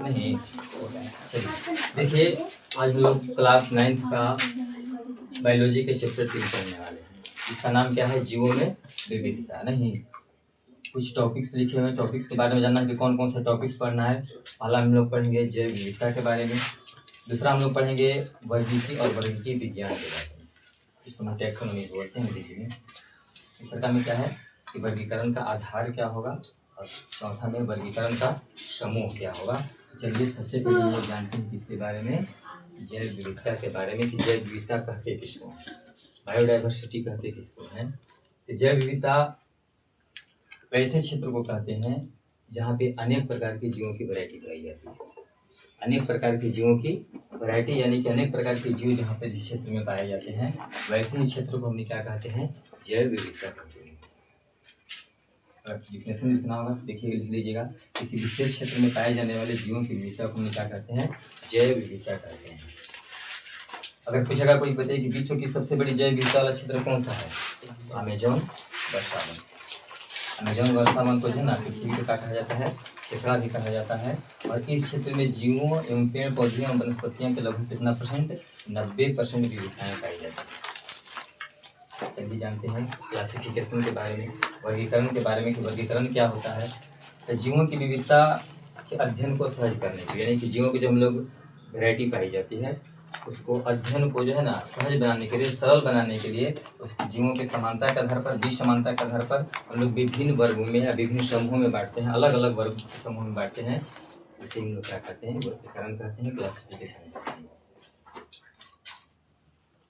नहीं। चलिए देखिए, आज हम लोग क्लास 9th का बायोलॉजी के चैप्टर 3 पढ़ने वाले हैं। इसका नाम क्या है? जीवों में विविधता। नहीं, कुछ टॉपिक्स लिखे हुए हैं, टॉपिक्स के बारे में जानना है कि कौन कौन सा टॉपिक्स पढ़ना है। पहला हम लोग पढ़ेंगे जैव विविधता के बारे में, दूसरा हम लोग पढ़ेंगे वर्गीकी और वर्गीकी विज्ञान के बारे में, इसको हम टैक्सोनॉमी बोलते हैं अंग्रेजी में। तीसरा में क्या है कि वर्गीकरण का आधार क्या होगा, और चौथा में वर्गीकरण का समूह क्या होगा। चलिए सबसे पहले हम लोग जानते हैं किसके बारे में, जैव विविधता के बारे में, कि जैव विविधता कहते किसको, बायोडाइवर्सिटी कहते किसको हैं। तो जैव विविधता वैसे क्षेत्र को कहते हैं जहाँ पे अनेक प्रकार के जीवों की वैरायटी पाई जाती है। अनेक प्रकार के जीवों की वैरायटी यानी कि अनेक प्रकार के जीव जहाँ पे जिस क्षेत्र में पाए जाते हैं, वैसे ही क्षेत्र को हम क्या कहते हैं, जैव विविधता कहते हैं। डिफिनेशन लिखना होगा, देखिए लिख लीजिएगा। किसी विशेष क्षेत्र में पाए जाने वाले जीवों की विविधता को हम क्या कहते हैं, जैव विविधता कहते हैं। अगर पूछेगा कोई बताइए कि विश्व की सबसे बड़ी जैव विविधता वाला क्षेत्र कौन सा है, तो अमेजोन वर्षावन। अमेजोन वर्षावन को जो ना पृथ्वी का कहा जाता है, फेफड़ा भी कहा जाता है। और इस क्षेत्र में जीवों एवं पेड़ पौधों एवं वनस्पतियों के लगभग कितना %, 90% विविधताएं पाई जाती हैं। चलिए जानते हैं क्लासिफिकेशन के बारे में, वर्गीकरण के बारे में कि वर्गीकरण क्या होता है। तो जीवों की विविधता के अध्ययन को सहज करने के लिए, यानी कि जीवों की जो हम लोग वैरायटी पाई जाती है उसको अध्ययन को जो है ना सहज बनाने के लिए, सरल बनाने के लिए, उसकी जीवों की समानता के आधार पर, बीज समानता के आधार पर हम लोग विभिन्न वर्गों में या विभिन्न समूहों में बांटते हैं, अलग अलग वर्ग समूह में बांटते हैं। उसे हम लोग क्या कहते हैं, वर्गीकरण कहते हैं, क्लासिफिकेशन कहते हैं।